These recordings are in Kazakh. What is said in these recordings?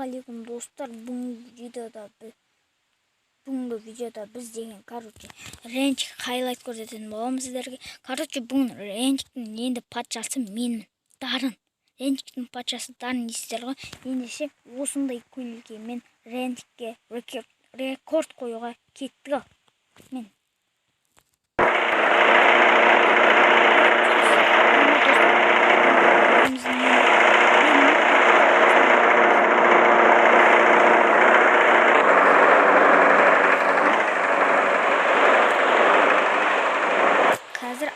Ассалаумағалейкум достар, бүгінгі видеода біз деген ренчик хайлайт көрсететін боламыз сіздерге. Бүгін ренчиктің енді патшасы менмін, Дарын. Ренчиктің патшасы Дарын дейсіздер ғой. Ендеше осындай көлге мен ренчикке рекорд қоюға кеттік. Мен қазір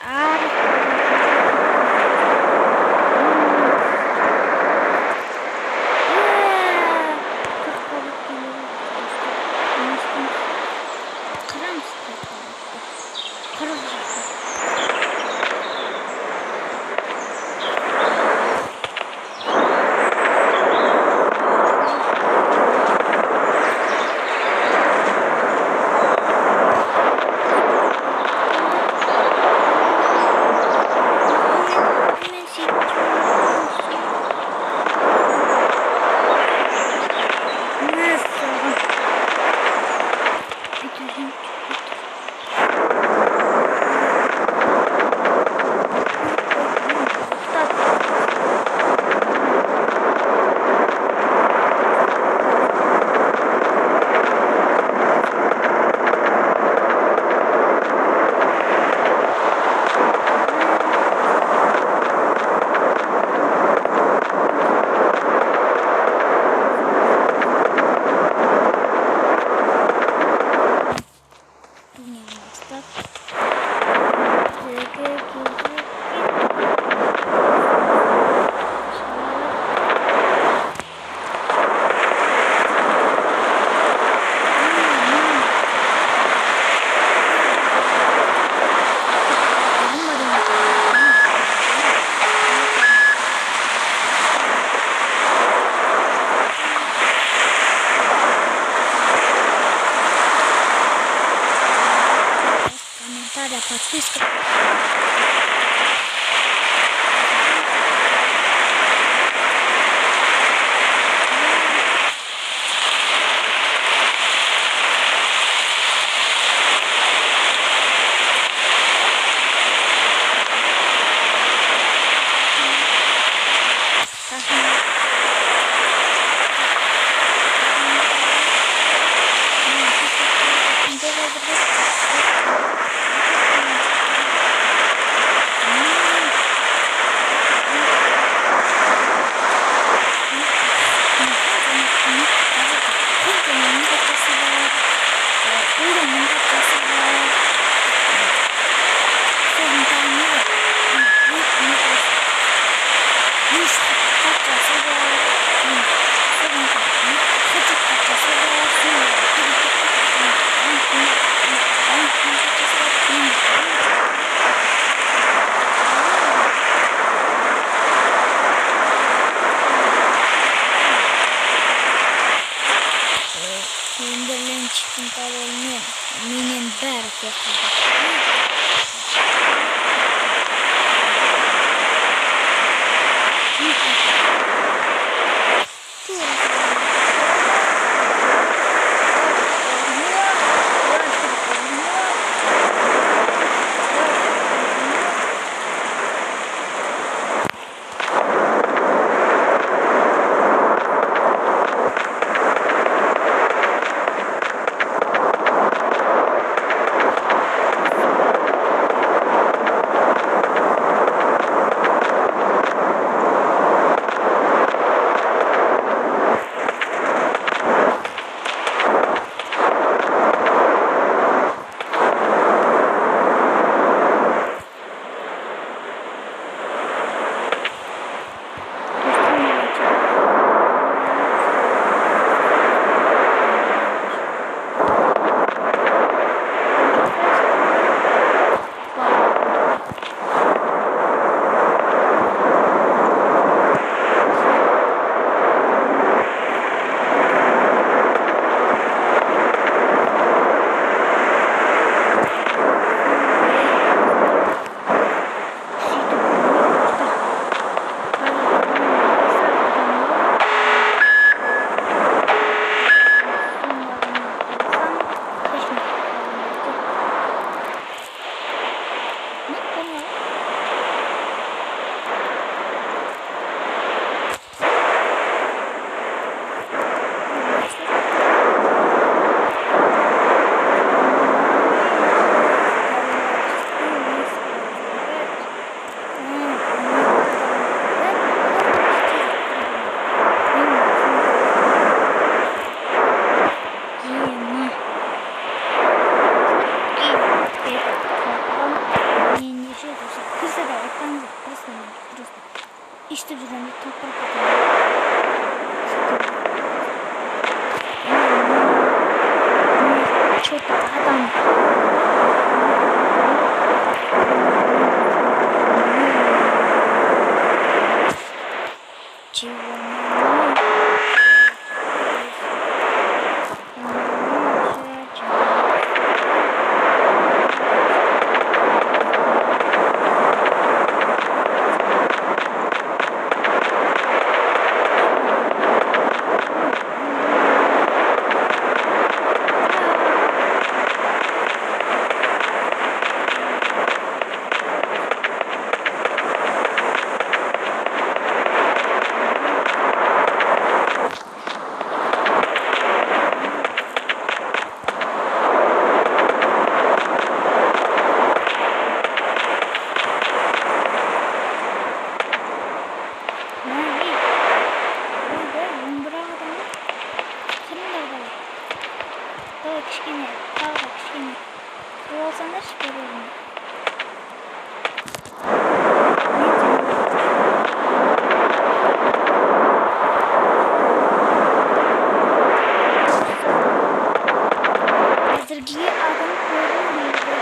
подписка. Тағы кішкене болсаңдаршы көрермін. Әзірге адам көрінбейді.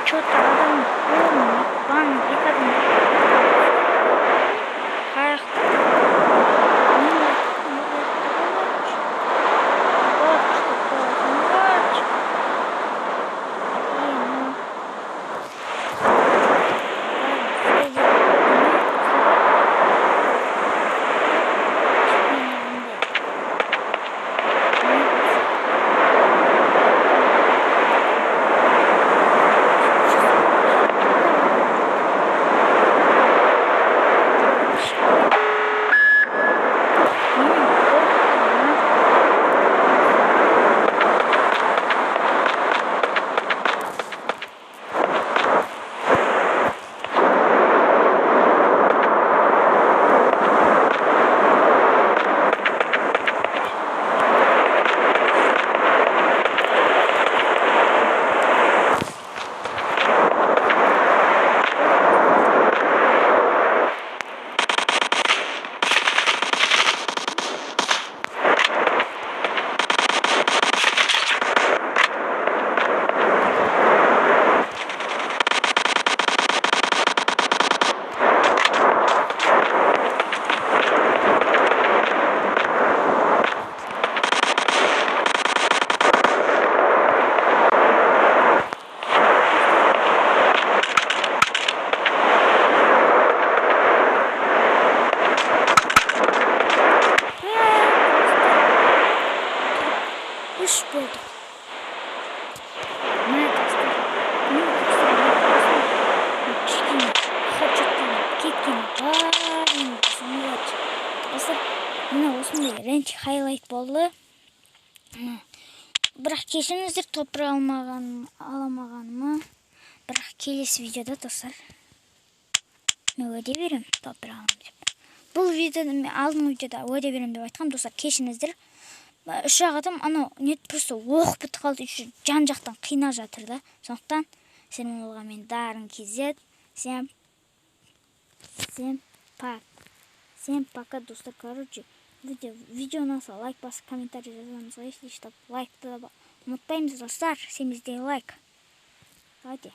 Что-то адам бан екадым. Üç bulduk. Neredesin? Чекин, хочеттен кеткен барын саналады. Достар, мына осындай ренч хайлайт болды. Бірақ кешіріңіздер, топыра аламағаныма. Бірақ келесі видеода достар, мен уәде беремін топыра аламын деп. Бұл видеода мен алдыңғы видеода уәде беремін деп айтқам, достар, кешіріңіздер. Үш ақ адам анау нет просто оқып бітіп қалды, жан жақтан қинап жатыр да. Сондықтан сен болған мен Дарын KZ. Всем пока, достар. Короче, видео ұнаса лайк басып, комментарий жазамызға, если что, лайкты да ұмытпаймыз, достар. Сен бізде лайк. Давайте.